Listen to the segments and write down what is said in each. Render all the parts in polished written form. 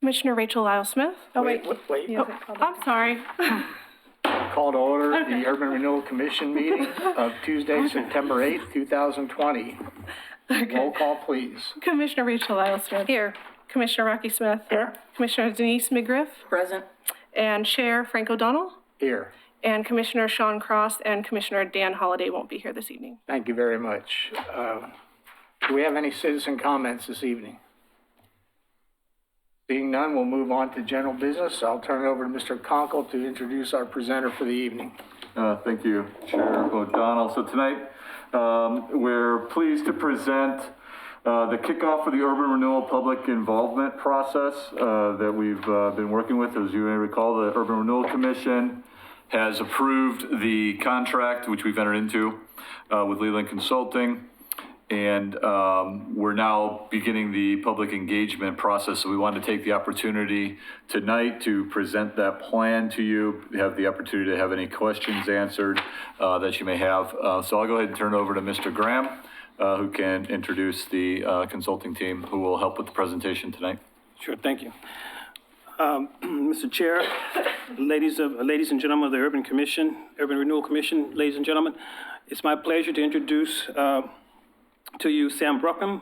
Commissioner Rachel Lyle-Smith. Oh, wait. I'm sorry. Call to order Okay. the Urban Renewal Commission meeting of Tuesday, September 8th, 2020. Okay. Roll call, please. Commissioner Rachel Lyle-Smith. Here. Commissioner Rocky Smith. Here. Commissioner Denise McGriff. Present. And Chair Frank O'Donnell. Here. And Commissioner Sean Cross and Commissioner Dan Holliday won't be here this evening. Thank you very much. Do we have any citizen comments this evening? Seeing none, we'll move on to general business. I'll turn it over to Mr. Conkle to introduce our presenter for the evening. Thank you, Chair O'Donnell. So tonight, we're pleased to present the kickoff of the Urban Renewal Public Involvement process that we've been working with. As you may recall, the Urban Renewal Commission has approved the contract, which we've entered into with Leland Consulting. And we're now beginning the public engagement process. So we wanted to take the opportunity tonight to present that plan to you, have the opportunity to have any questions answered that you may have. So I'll go ahead and turn it over to Mr. Graham, who can introduce the consulting team who will help with the presentation tonight. Sure, thank you. Mr. Chair, ladies and gentlemen of the Urban Renewal Commission, ladies and gentlemen, it's my pleasure to introduce to you Sam Brookham,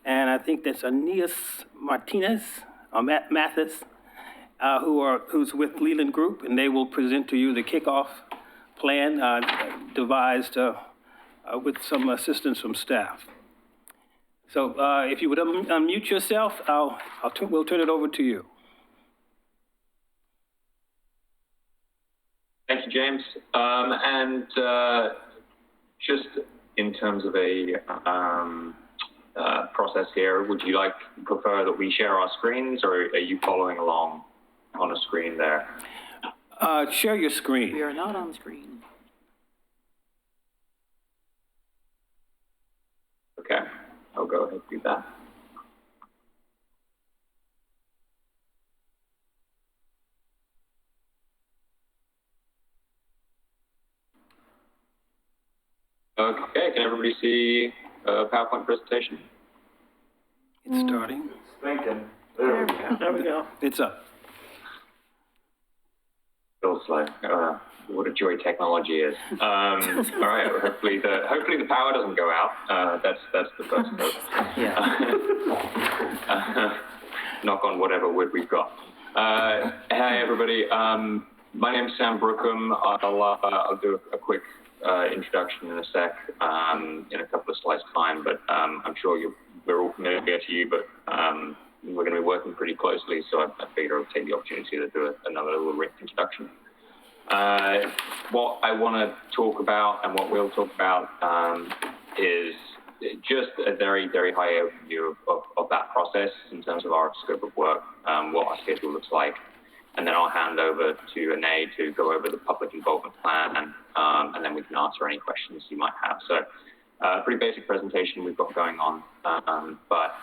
and I think that's Aeneas Martinez, or Mathis, who's with Leland Group, and they will present to you the kickoff plan devised with some assistance from staff. So if you would unmute yourself, we'll turn it over to you. Thank you, James. Just in terms of a process here, would you prefer that we share our screens, or are you following along on a screen there? Share your screen. We are not on screen. Okay, I'll go ahead and do that. Okay, can everybody see a PowerPoint presentation? It's starting. Thinking. There we go. There we go. It's up. Feels like what a joy technology is. All right, hopefully the power doesn't go out. That's the first hope. Yeah. Knock on whatever wood we've got. Hey everybody, my name's Sam Brookham. I'll do a quick introduction in a sec, in a couple of slides time, but I'm sure we're all familiar to you, but we're going to be working pretty closely, so I figured I'll take the opportunity to do another little introduction. What I want to talk about and what we'll talk about is just a very, very high overview of that process in terms of our scope of work, what our schedule looks like. And then I'll hand over to Ane to go over the public involvement plan, and then we can answer any questions you might have. So pretty basic presentation we've got going on, but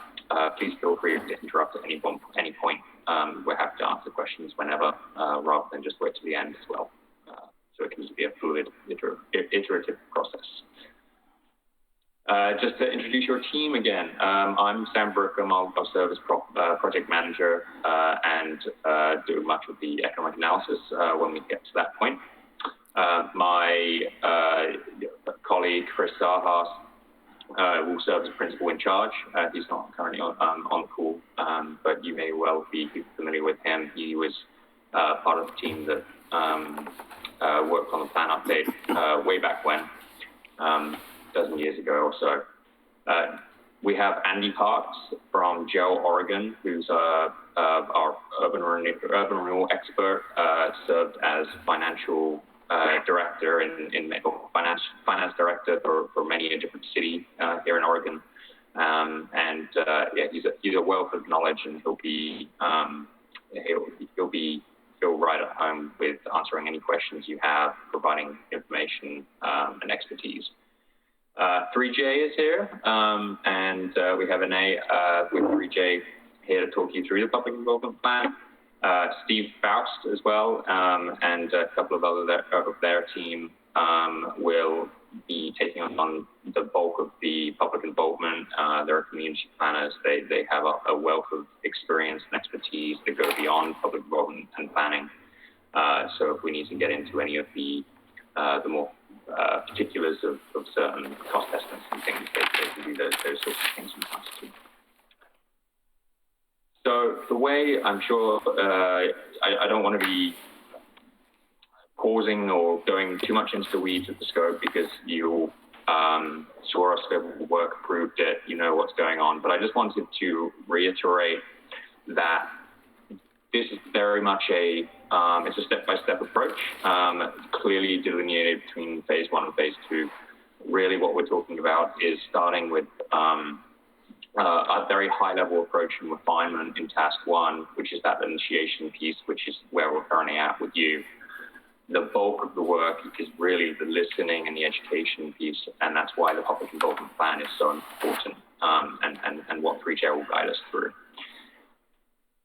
please feel free to interrupt at any point. We're happy to answer questions whenever, rather than just wait to the end as well. So it can just be a fluid, iterative process. Just to introduce your team again, I'm Sam Brookham. I'll serve as project manager and do much of the economic analysis when we get to that point. My colleague, Chris Sarhas, will serve as principal in charge. He's not currently on the call, but you may well be familiar with him. He was part of the team that worked on the plan update way back when. Dozen years ago or so. We have Andy Parks from Gel, Oregon, who's our urban renewal expert, served as financial director finance director for many a different city here in Oregon. He's a wealth of knowledge, and he'll feel right at home with answering any questions you have, providing information and expertise. 3J is here, and we have Ane with 3J here to talk you through the public involvement plan. Steve Faust as well, and a couple of other of their team will be taking on the bulk of the public involvement. They're community planners. They have a wealth of experience and expertise that go beyond public involvement and planning. So if we need to get into any of the more particulars of certain cost estimates and things, they can do those sorts of things from time to time. So the way, I'm sure, I don't want to be pausing or going too much into the weeds of the scope, because you saw our scope of work, approved it, you know what's going on. But I just wanted to reiterate that this is very much it's a step-by-step approach, clearly delineated between phase 1 and phase 2. Really what we're talking about is starting with a very high-level approach and refinement in task 1, which is that initiation piece, which is where we're currently at with you. The bulk of the work is really the listening and the education piece, and that's why the public involvement plan is so important, and what 3Chair will guide us through.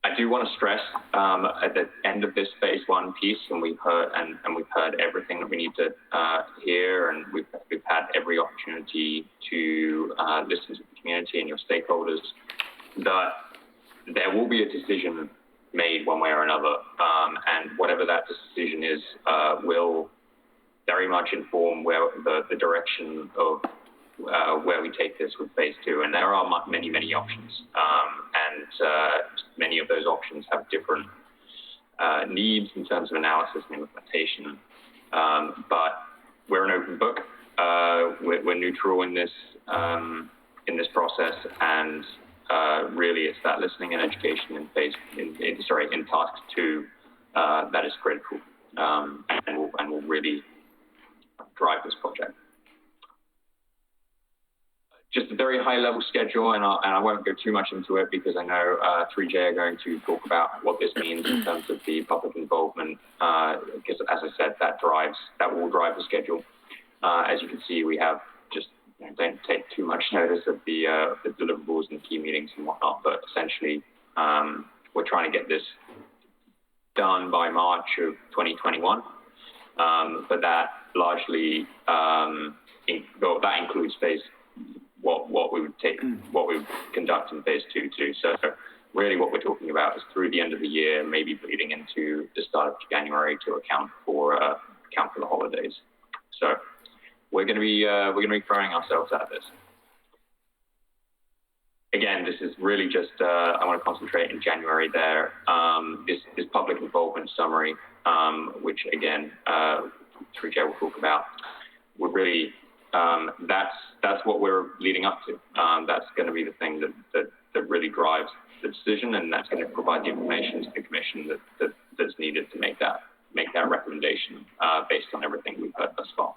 I do want to stress at the end of this phase 1 piece, and we've heard everything that we need to hear, and we've had every opportunity to listen to the community and your stakeholders, that there will be a decision made one way or another, and whatever that decision is will very much inform where the direction of where we take this with phase 2. And there are many options, and many of those options have different needs in terms of analysis and implementation. But we're an open book. We're neutral in this process, and really it's that listening and education in task 2 that is critical, and will really drive this project. Just a very high-level schedule, and I won't go too much into it, because I know 3J are going to talk about what this means in terms of the public involvement, because, as I said, that will drive the schedule. As you can see, we have don't take too much notice of the deliverables and key meetings and whatnot, but essentially we're trying to get this done by March of 2021. But that largely that includes what we would conduct in phase 2 too. So really what we're talking about is through the end of the year, maybe bleeding into the start of January, to account for the holidays. So we're going to be throwing ourselves at this. Again, this is really just I want to concentrate in January there. This public involvement summary, which again 3J will talk about. We're really that's what we're leading up to. That's going to be the thing that really drives the decision, and that's going to provide the information to the commission that's needed to make that recommendation based on everything we've heard thus far.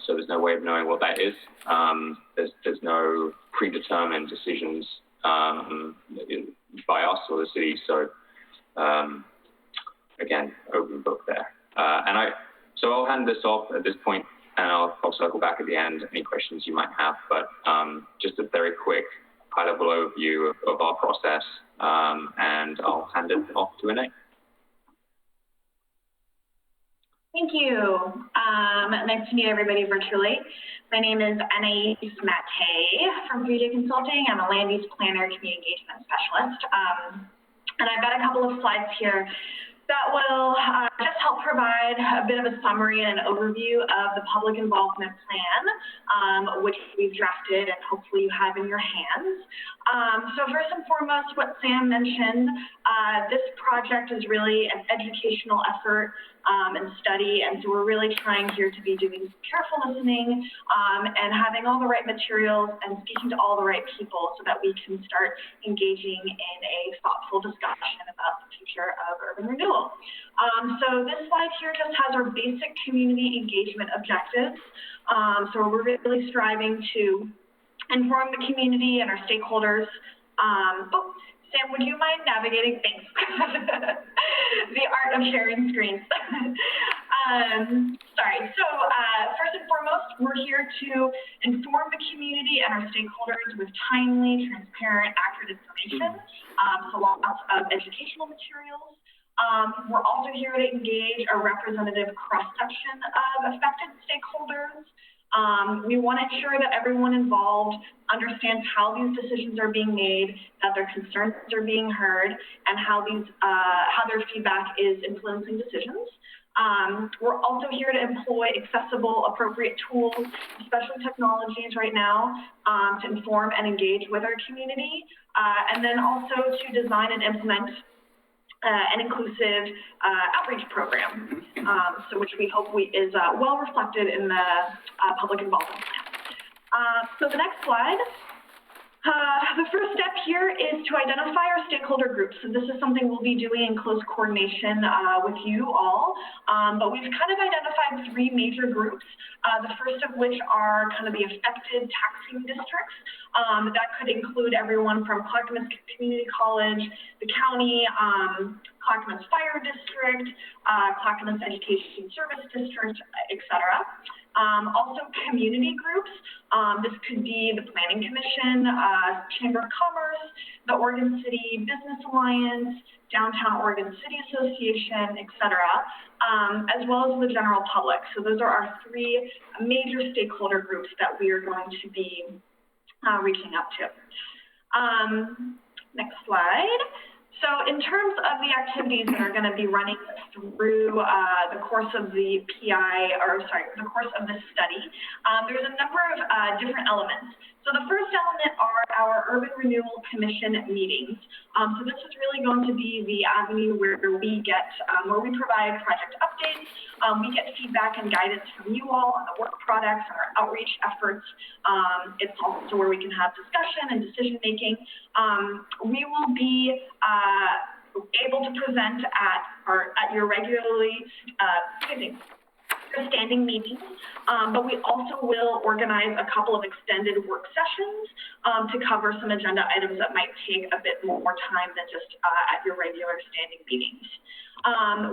So there's no way of knowing what that is. There's no predetermined decisions by us or the city. So again, open book there. So I'll hand this off at this point, and I'll circle back at the end, any questions you might have. But just a very quick high-level overview of our process, and I'll hand it off to Anne. Thank you. Nice to meet everybody virtually. My name is Anais Mattei from 3J Consulting. I'm a land use planner, community engagement specialist. And I've got a couple of slides here that will just help provide a bit of a summary and an overview of the public involvement plan, which we've drafted and hopefully you have in your hands. So first and foremost, what Sam mentioned, this project is really an educational effort and study, and so we're really trying here to be doing careful listening and having all the right materials and speaking to all the right people so that we can start engaging in a thoughtful discussion about the future of urban renewal. So this slide here just has our basic community engagement objectives. So we're really striving to inform the community and our stakeholders. Sam, would you mind navigating? Thanks. The art of sharing screens. First and foremost, we're here to inform the community and our stakeholders with timely, transparent, accurate information. So lots of educational materials. We're also here to engage a representative cross-section of affected stakeholders. We want to ensure that everyone involved understands how these decisions are being made, that their concerns are being heard, and how their feedback is influencing decisions. We're also here to employ accessible, appropriate tools, especially technologies right now, to inform and engage with our community, and then also to design and implement an inclusive outreach program, so which we hope is well reflected in the public involvement plan. So the next slide. The first step here is to identify our stakeholder groups. So this is something we'll be doing in close coordination with you all. But we've kind of identified three major groups. The first of which are kind of the affected taxing districts. That could include everyone from Clackamas Community College, the county, Clackamas Fire District, Clackamas Education Service District, et cetera. Also community groups. This could be the Planning Commission, Chamber of Commerce, the Oregon City Business Alliance, Downtown Oregon City Association, et cetera, as well as the general public. So those are our three major stakeholder groups that we are going to be reaching out to. Next slide. So in terms of the activities that are going to be running through the course of the the course of this study, there's a number of different elements. So the first element are our Urban Renewal Commission meetings. So this is really going to be the avenue where we get, where we provide project updates. We get feedback and guidance from you all on the work products and our outreach efforts. It's also where we can have discussion and decision making. We will be able to present at your regularly, standing meetings, but we also will organize a couple of extended work sessions to cover some agenda items that might take a bit more time than just at your regular standing meetings.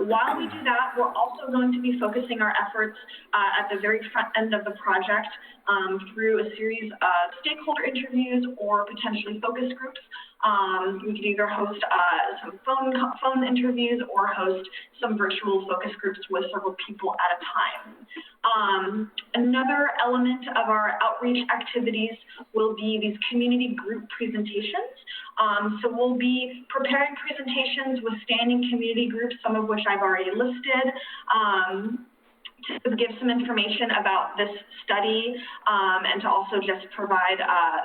While we do that, we're also going to be focusing our efforts at the very front end of the project through a series of stakeholder interviews or potentially focus groups. We could either host some phone interviews or host some virtual focus groups with several people at a time. Another element of our outreach activities will be these community group presentations. So we'll be preparing presentations with standing community groups, some of which I've already listed, to give some information about this study and to also just provide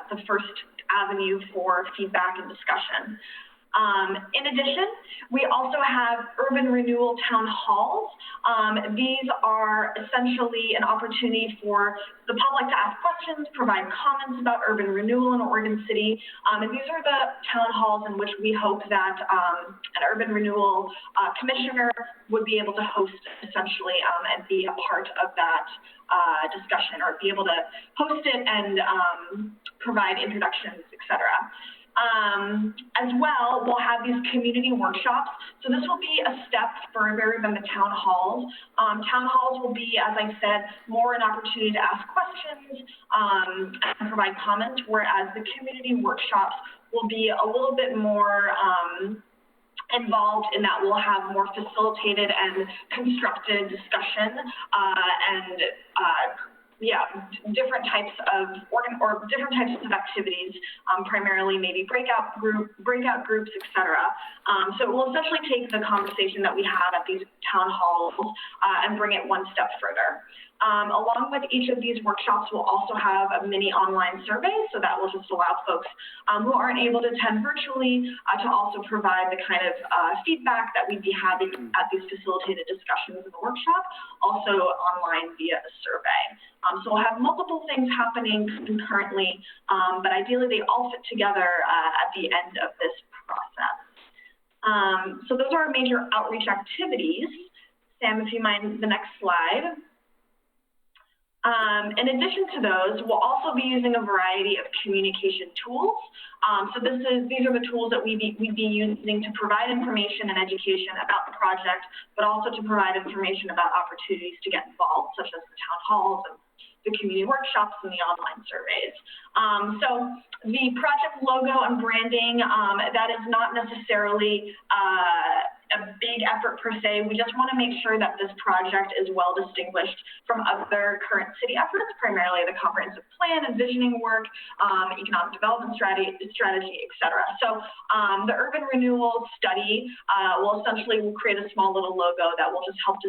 the first avenue for feedback and discussion. In addition, we also have urban renewal town halls. These are essentially an opportunity for the public to ask questions, provide comments about urban renewal in Oregon City. And these are the town halls in which we hope that an urban renewal commissioner would be able to host essentially and be a part of that discussion, or be able to host it and provide introductions, et cetera. As well, we'll have these community workshops. So this will be a step further than the town halls. Town halls will be, as I said, more an opportunity to ask questions and provide comments, whereas the community workshops will be a little bit more involved in that we'll have more facilitated and constructed discussion and different types of different types of activities, primarily maybe breakout groups, et cetera. So we'll essentially take the conversation that we have at these town halls and bring it one step further. Along with each of these workshops, we'll also have a mini online survey, so that will just allow folks who aren't able to attend virtually to also provide the kind of feedback that we'd be having at these facilitated discussions in the workshop, also online via a survey. So we'll have multiple things happening concurrently, but ideally they all fit together at the end of this process. So those are our major outreach activities. Sam, if you mind the next slide. In addition to those, we'll also be using a variety of communication tools. So these are the tools that we'd be using to provide information and education about the project, but also to provide information about opportunities to get involved, such as the town halls and the community workshops and the online surveys. So the project logo and branding, that is not necessarily a big effort per se. We just want to make sure that this project is well distinguished from other current city efforts, primarily the comprehensive plan and visioning work, economic development strategy, et cetera. So the urban renewal study will create a small little logo that will just help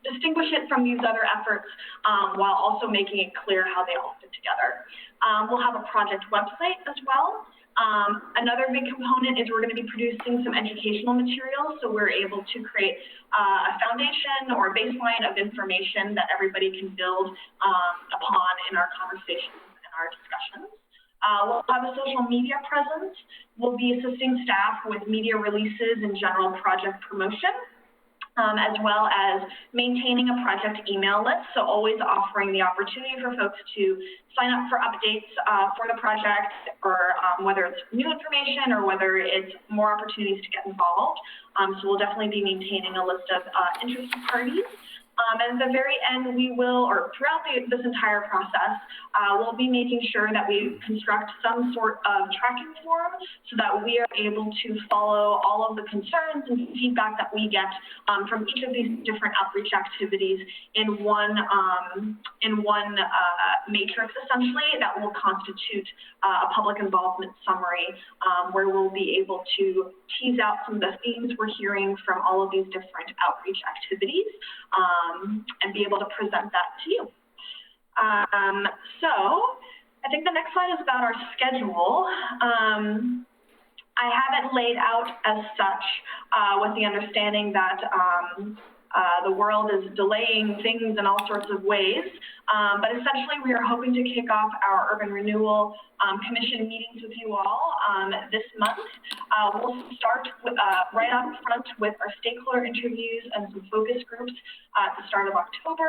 distinguish it from these other efforts while also making it clear how they all fit together. We'll have a project website as well. Another big component is we're going to be producing some educational materials, so we're able to create a foundation or a baseline of information that everybody can build upon in our conversations and our discussions. We'll have a social media presence. We'll be assisting staff with media releases and general project promotion, as well as maintaining a project email list, so always offering the opportunity for folks to sign up for updates for the project, or whether it's new information or whether it's more opportunities to get involved. So we'll definitely be maintaining a list of interested parties. And at the very end, we will, or throughout this entire process, we'll be making sure that we construct some sort of tracking form so that we are able to follow all of the concerns and feedback that we get from each of these different outreach activities in one matrix, essentially, that will constitute a public involvement summary where we'll be able to tease out some of the themes we're hearing from all of these different outreach activities and be able to present that to you. So I think the next slide is about our schedule. I have it laid out as such with the understanding that the world is delaying things in all sorts of ways. But essentially, we are hoping to kick off our Urban Renewal Commission meetings with you all this month. We'll start with, right up front with our stakeholder interviews and some focus groups at the start of October.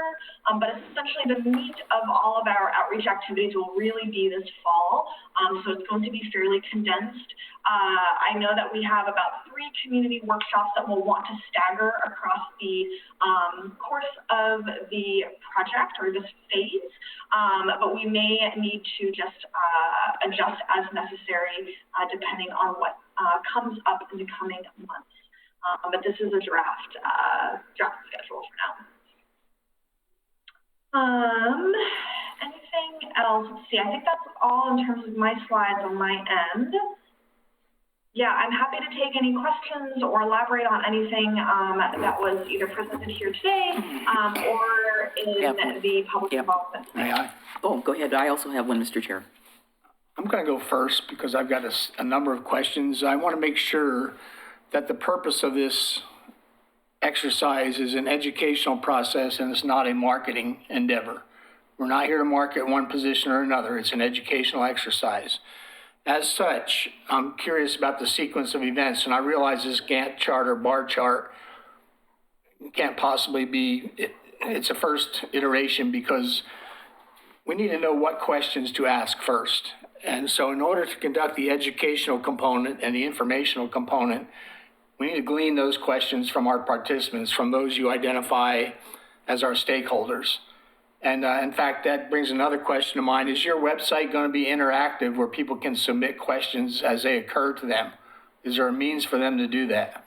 But essentially, the meat of all of our outreach activities will really be this fall. So it's going to be fairly condensed. I know that we have about 3 community workshops that we'll want to stagger across the course of the project or this phase, but we may need to just adjust as necessary depending on what comes up in the coming months. But this is a draft schedule for now. Anything else? Let's see. I think that's all in terms of my slides on my end. Yeah, I'm happy to take any questions or elaborate on anything that was either presented here today or in the public involvement. May I? Oh, go ahead. I also have one, Mr. Chair. I'm going to go first because I've got a number of questions. I want to make sure that the purpose of this exercise is an educational process and it's not a marketing endeavor. We're not here to market one position or another. It's an educational exercise. As such, I'm curious about the sequence of events, and I realize this Gantt chart or bar chart can't possibly be, it's a first iteration because we need to know what questions to ask first. And so in order to conduct the educational component and the informational component, we need to glean those questions from our participants, from those you identify as our stakeholders. And in fact, that brings another question to mind. Is your website going to be interactive where people can submit questions as they occur to them? Is there a means for them to do that?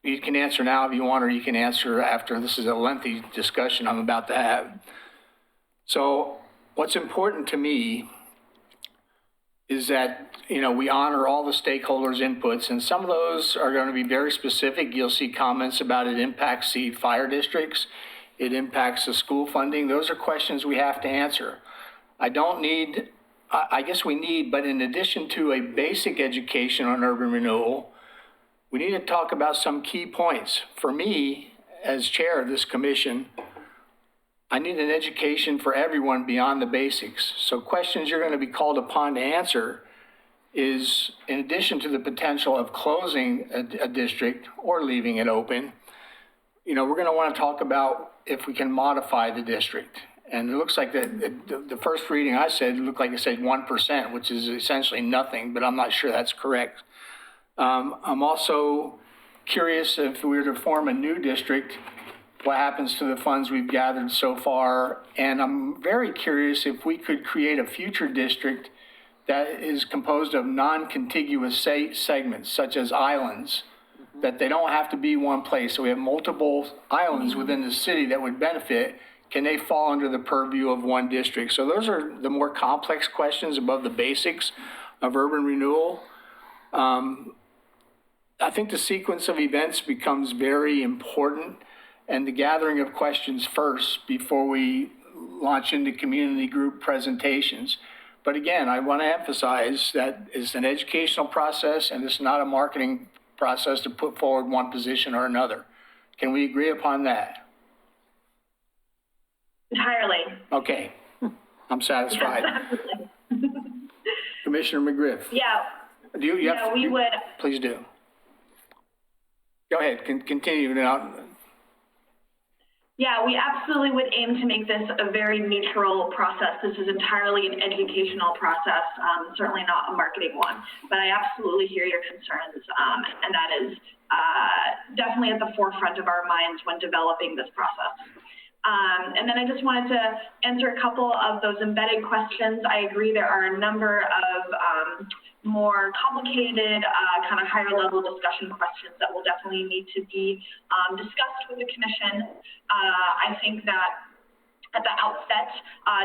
You can answer now if you want, or you can answer after. This is a lengthy discussion I'm about to have. So what's important to me is that, we honor all the stakeholders' inputs, and some of those are going to be very specific. You'll see comments about it impacts the fire districts, it impacts the school funding. Those are questions we have to answer. I guess we need, but in addition to a basic education on urban renewal, we need to talk about some key points. For me, as chair of this commission, I need an education for everyone beyond the basics. So questions you're going to be called upon to answer is, in addition to the potential of closing a district or leaving it open, you know, we're going to want to talk about if we can modify the district. And it looks like the first reading I said, it looked like it said 1%, which is essentially nothing, but I'm not sure that's correct. I'm also curious if we were to form a new district, what happens to the funds we've gathered so far? And I'm very curious if we could create a future district that is composed of non-contiguous segments, such as islands, that they don't have to be one place. So we have multiple islands within the city that would benefit. Can they fall under the purview of one district? So those are the more complex questions above the basics of urban renewal. I think the sequence of events becomes very important, and the gathering of questions first before we launch into community group presentations. But again, I want to emphasize that it's an educational process and it's not a marketing process to put forward one position or another. Can we agree upon that? Entirely. Okay, I'm satisfied. Absolutely. Commissioner McGriff. Yeah. Do you have, we would. Please do. Go ahead, continue now. Yeah, we absolutely would aim to make this a very neutral process. This is entirely an educational process, certainly not a marketing one. But I absolutely hear your concerns, and that is definitely at the forefront of our minds when developing this process. And then I just wanted to answer a couple of those embedded questions. I agree there are a number of more complicated, kind of higher level discussion questions that will definitely need to be discussed with the commission. I think that at the outset,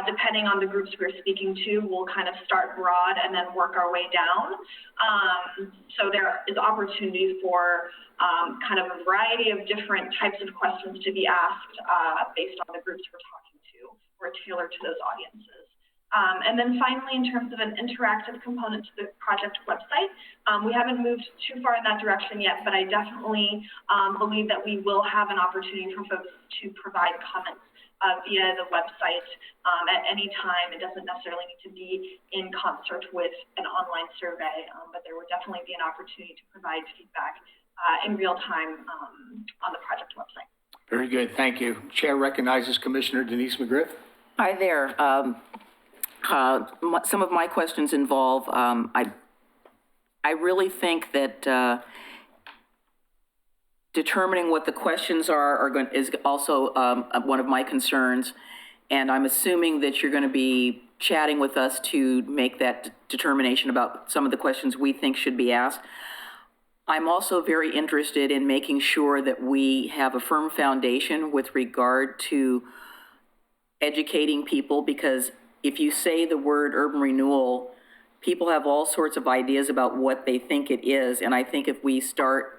depending on the groups we're speaking to, we'll kind of start broad and then work our way down. So there is opportunity for kind of a variety of different types of questions to be asked based on the groups we're talking to or tailored to those audiences. And then finally, in terms of an interactive component to the project website, we haven't moved too far in that direction yet, but I definitely believe that we will have an opportunity for folks to provide comments via the website at any time. It doesn't necessarily need to be in concert with an online survey, but there would definitely be an opportunity to provide feedback in real time on the project website. Very good, thank you. Chair recognizes Commissioner Denise McGriff. Hi there. Some of my questions involve, I really think that determining what the questions are is also one of my concerns. And I'm assuming that you're going to be chatting with us to make that determination about some of the questions we think should be asked. I'm also very interested in making sure that we have a firm foundation with regard to educating people, because if you say the word urban renewal, people have all sorts of ideas about what they think it is. And I think if we start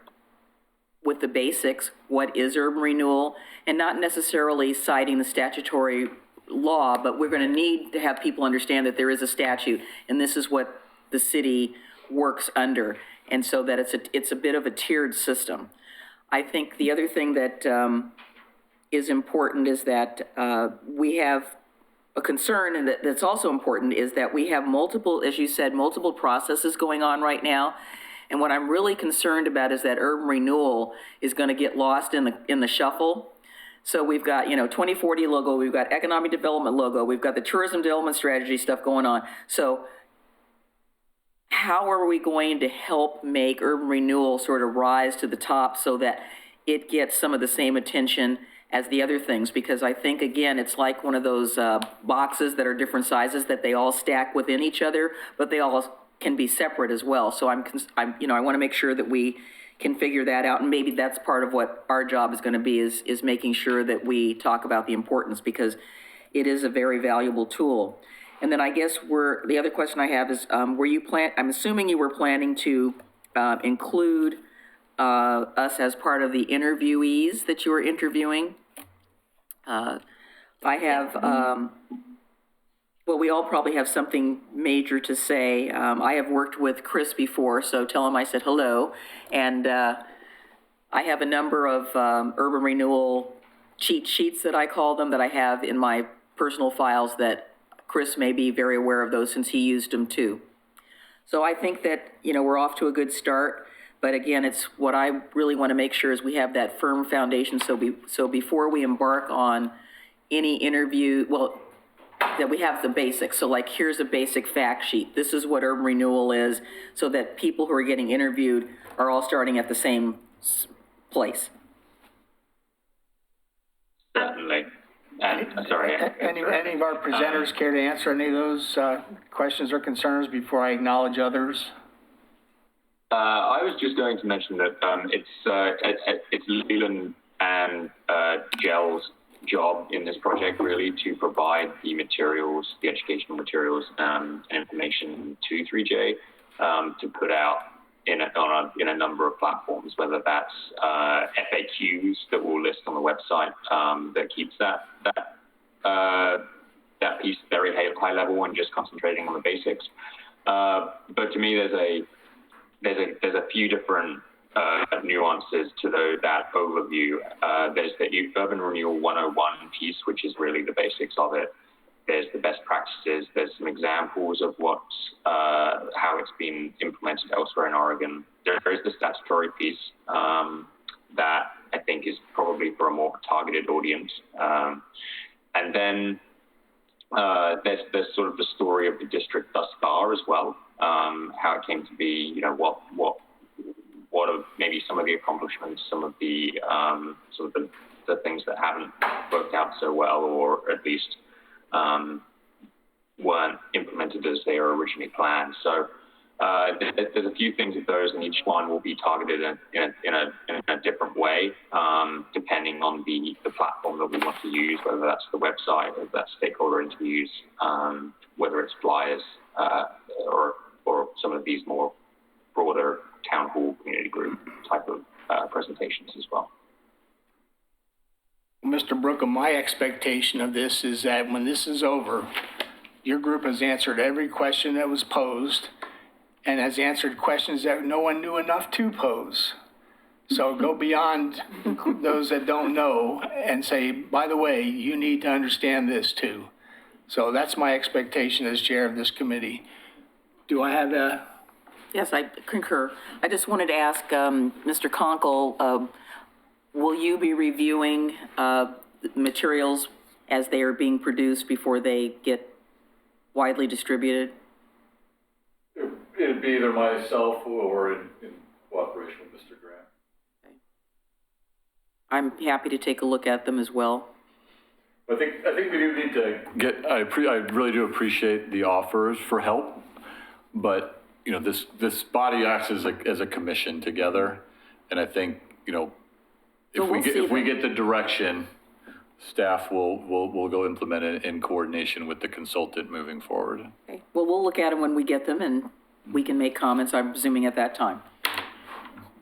with the basics, what is urban renewal, and not necessarily citing the statutory law, but we're going to need to have people understand that there is a statute, and this is what the city works under, and so that it's a bit of a tiered system. I think the other thing that is important is that we have a concern, and that's also important, is that we have multiple, as you said, multiple processes going on right now. And what I'm really concerned about is that urban renewal is going to get lost in the shuffle. So we've got, 2040 logo, we've got economic development logo, we've got the tourism development strategy stuff going on. So how are we going to help make urban renewal sort of rise to the top so that it gets some of the same attention as the other things? Because I think, again, it's like one of those boxes that are different sizes that they all stack within each other, but they all can be separate as well. So I want to make sure that we can figure that out, and maybe that's part of what our job is going to be, is making sure that we talk about the importance, because it is a very valuable tool. And then I guess the other question I have is, I'm assuming you were planning to include us as part of the interviewees that you were interviewing. I have, we all probably have something major to say. I have worked with Chris before, so tell him I said hello. And I have a number of urban renewal cheat sheets that I call them, that I have in my personal files, that Chris may be very aware of those since he used them too. So I think that, we're off to a good start. But again, it's what I really want to make sure is we have that firm foundation. So before we embark on any interview, well, that we have the basics. So like, here's a basic fact sheet. This is what urban renewal is, so that people who are getting interviewed are all starting at the same place. Certainly. And, sorry. Any of our presenters care to answer any of those questions or concerns before I acknowledge others? I was just going to mention that it's Leland and Gel's job in this project really to provide the materials, the educational materials and information to 3J to put out in a number of platforms, whether that's FAQs that we'll list on the website that keeps that piece very high level and just concentrating on the basics. But to me, there's a few different nuances to that overview. There's the Urban Renewal 101 piece, which is really the basics of it. There's the best practices. There's some examples of how it's been implemented elsewhere in Oregon. There is the statutory piece that I think is probably for a more targeted audience. And then there's sort of the story of the district thus far as well, how it came to be, you know, what are maybe some of the accomplishments, some of the sort of the things that haven't worked out so well, or at least weren't implemented as they were originally planned. So there's a few things of those, and each one will be targeted in a different way, depending on the platform that we want to use, whether that's the website, whether that's stakeholder interviews, whether it's flyers, or some of these more broader town hall community group type of presentations as well. Mr. Brookham, my expectation of this is that when this is over, your group has answered every question that was posed and has answered questions that no one knew enough to pose. So go beyond those that don't know and say, by the way, you need to understand this too. So that's my expectation as chair of this committee. Do I have a... Yes, I concur. I just wanted to ask Mr. Conkle, will you be reviewing materials as they are being produced before they get widely distributed? It'd be either myself or in cooperation with Mr. Grant. Okay. I'm happy to take a look at them as well. I think we do need to get, I really do appreciate the offers for help, but you know, this body acts as a commission together, and I think, you know, if we get the direction, staff will go implement it in coordination with the consultant moving forward. Okay. Well, we'll look at them when we get them, and we can make comments, I'm presuming, at that time.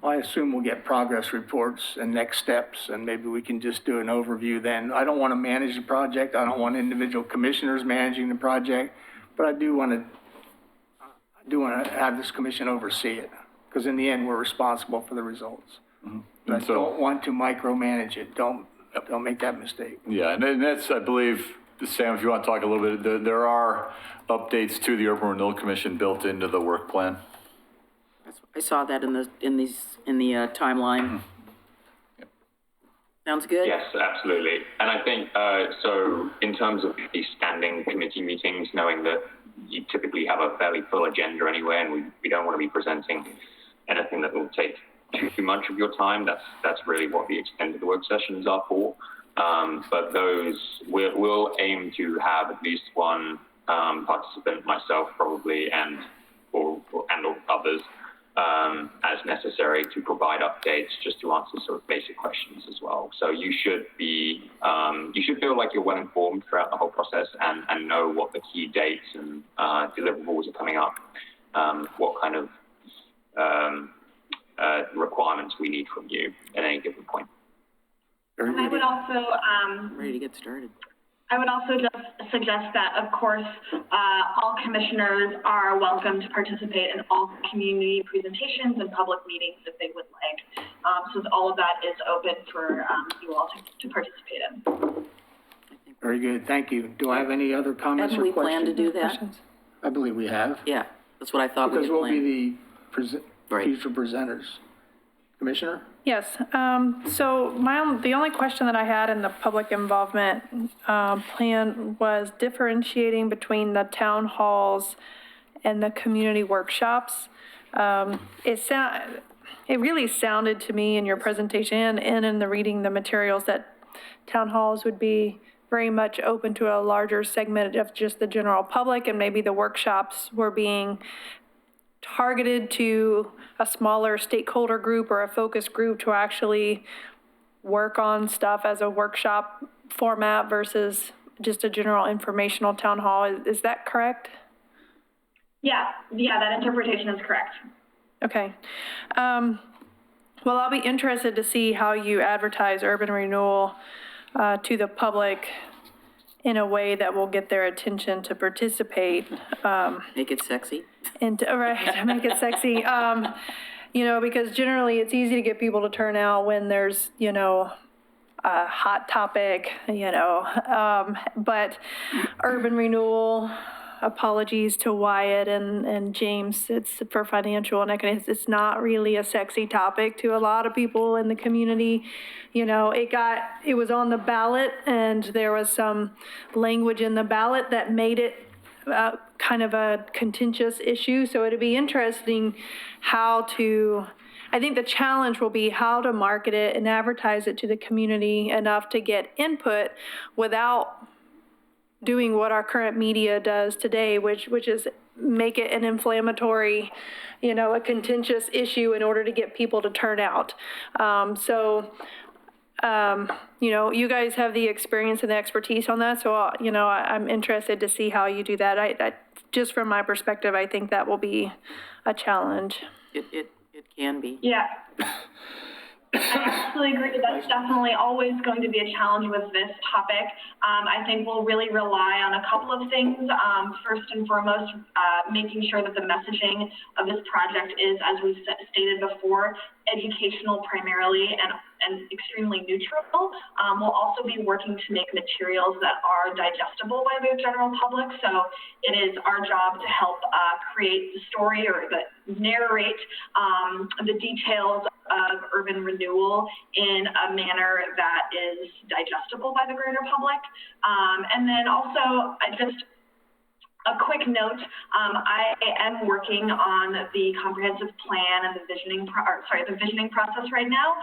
I assume we'll get progress reports and next steps, and maybe we can just do an overview then. I don't want to manage the project. I don't want individual commissioners managing the project, but I do want to have this commission oversee it, because in the end, we're responsible for the results. Mm-hmm. But I don't want to micromanage it. Don't make that mistake. Yeah, and that's, I believe, Sam, if you want to talk a little bit, there are updates to the Urban Renewal Commission built into the work plan. I saw that in the timeline. Mm-hmm. Yep. Sounds good? Yes, absolutely. And I think, so in terms of the standing committee meetings, knowing that you typically have a fairly full agenda anyway, and we don't want to be presenting anything that will take too much of your time. That's really what the extended work sessions are for. But those, we'll aim to have at least one participant, myself probably, and or others, as necessary to provide updates, just to answer sort of basic questions as well. So you should feel like you're well informed throughout the whole process and know what the key dates and deliverables are coming up, what kind of requirements we need from you at any given point. And I would also ready to get started. I would also just suggest that, of course, all commissioners are welcome to participate in all community presentations and public meetings if they would like. So all of that is open for you all to participate in. Very good. Thank you. Do I have any other comments Haven't or we questions? planned to do that? I believe we have. Yeah, that's what I thought we Because had we'll planned. be Right. future presenters. Commissioner? Yes, so the only question that I had in the public involvement plan was differentiating between the town halls and the community workshops. It really sounded to me in your presentation and in the reading the materials that town halls would be very much open to a larger segment of just the general public, and maybe the workshops were being targeted to a smaller stakeholder group or a focus group to actually work on stuff as a workshop format versus just a general informational town hall. Is that correct? Yeah, that interpretation is correct. Okay. Well, I'll be interested to see how you advertise urban renewal to the public in a way that will get their attention to participate. Make it sexy. Right, make it sexy. Because generally it's easy to get people to turn out when there's, a hot topic, but urban renewal, apologies to Wyatt and James, it's for financial and economic, it's not really a sexy topic to a lot of people in the community. It was on the ballot and there was some language in the ballot that made it kind of a contentious issue. So it'd be interesting I think the challenge will be how to market it and advertise it to the community enough to get input without doing what our current media does today, which is make it an inflammatory, a contentious issue in order to get people to turn out. You guys have the experience and the expertise on that, so, I'm interested to see how you do that. I just from my perspective, I think that will be a challenge. It can be. Yeah. I absolutely agree that that's definitely always going to be a challenge with this topic. I think we'll really rely on a couple of things. First and foremost, making sure that the messaging of this project is, as we stated before, educational primarily and extremely neutral. We'll also be working to make materials that are digestible by the general public. So it is our job to help create the story or narrate the details of urban renewal in a manner that is digestible by the greater public. And then also, a quick note, I am working on the comprehensive plan and the visioning process right now.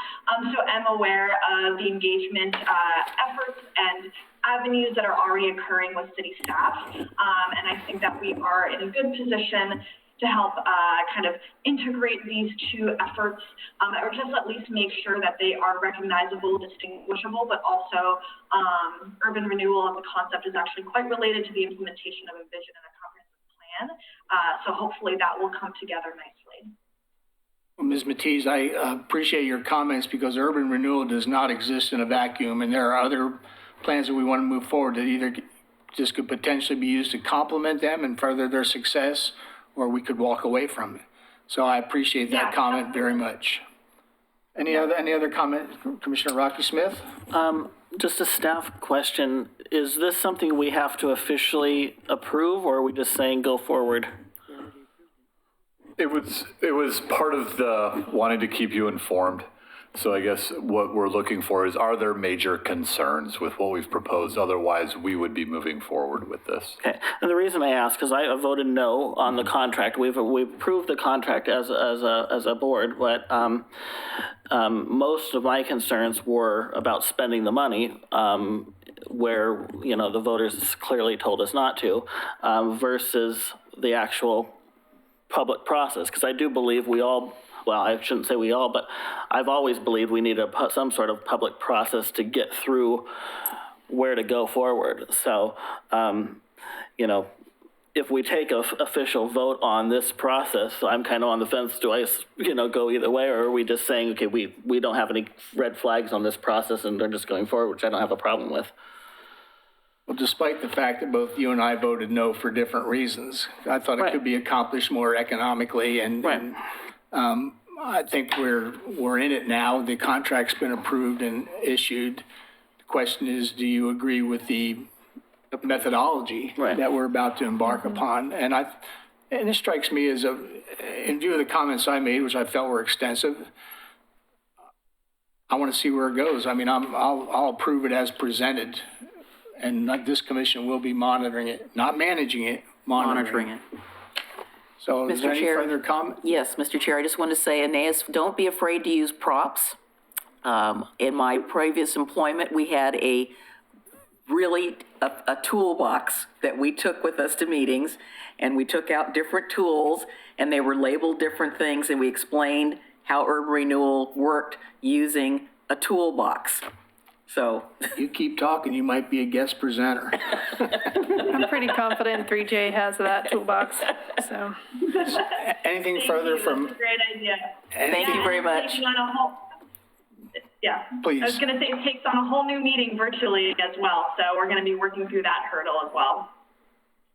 So I'm aware of the engagement efforts and avenues that are already occurring with city staff. And I think that we are in a good position to help kind of integrate these two efforts, or just at least make sure that they are recognizable, distinguishable, but also urban renewal as a concept is actually quite related to the implementation of a vision and a comprehensive plan. So hopefully that will come together nicely. Well, Ms. Matiz, I appreciate your comments because urban renewal does not exist in a vacuum, and there are other plans that we want to move forward that either just could potentially be used to complement them and further their success, or we could walk away from it. So I appreciate that comment very much. Any other comment, Commissioner Rocky Smith? Just a staff question. Is this something we have to officially approve, or are we just saying go forward? It was part of the wanting to keep you informed. So I guess what we're looking for is, are there major concerns with what we've proposed? Otherwise, we would be moving forward with this. Okay. And the reason I ask is I voted no on the contract. We've approved the contract as a board, but most of my concerns were about spending the money, where the voters clearly told us not to, versus the actual public process. Because I do believe I shouldn't say we all, but I've always believed we need some sort of public process to get through where to go forward. So, if we take an official vote on this process, I'm kind of on the fence. Do I, go either way, or are we just saying, okay, we don't have any red flags on this process and they're just going forward, which I don't have a problem with? Well, despite the fact that both you and I voted no for different reasons, I thought it could be accomplished more economically, and I think we're in it now. The contract's been approved and issued. The question is, do you agree with the methodology that we're about to embark upon? And And this strikes me as in view of the comments I made, which I felt were extensive, I want to see where it goes. I mean, I'll approve it as presented, and this commission will be monitoring it, not managing it, monitoring it. So is Mr. there any Chair. further comment? Yes, Mr. Chair, I just want to say, Aeneas, don't be afraid to use props. In my previous employment, we had a toolbox that we took with us to meetings, and we took out different tools, and they were labeled different things, and we explained how urban renewal worked using a toolbox. So. You keep talking, you might be a guest presenter. I'm pretty confident 3J has that toolbox, so. Anything further from? That's a great idea. Thank you very much. Taking on a whole- Yeah. Please. I was going to say it takes on a whole new meeting virtually as well, so we're going to be working through that hurdle as well.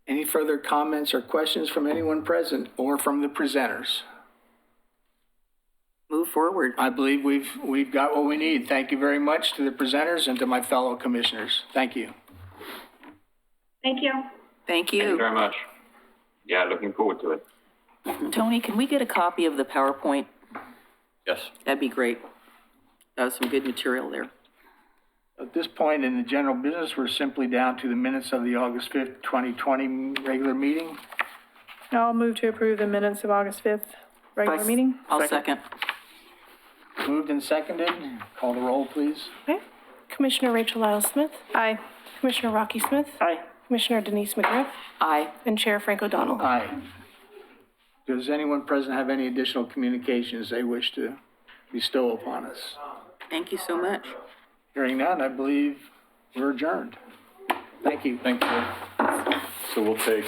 Any further comments or questions from anyone present or from the presenters? Move forward. I believe we've got what we need. Thank you very much to the presenters and to my fellow commissioners. Thank you. Thank you. Thank Thank you you. very much. Yeah, looking forward to it. Tony, can we get a copy of the PowerPoint? Yes. That'd be great. That was some good material there. At this point in the general business, we're simply down to the minutes of the August 5th, 2020 regular meeting. I'll move to approve the minutes of August 5th regular meeting. I'll second. Moved and seconded. Call the roll, please. Okay. Commissioner Rachel Lyle Smith, Aye. Commissioner Rocky Smith, Aye. Commissioner Denise McGriff, Aye. and Chair Frank O'Donnell. Aye. Does anyone present have any additional communications they wish to bestow upon us? Thank you so much. Hearing none, I believe we're adjourned. Thank you. Thank you. So we'll take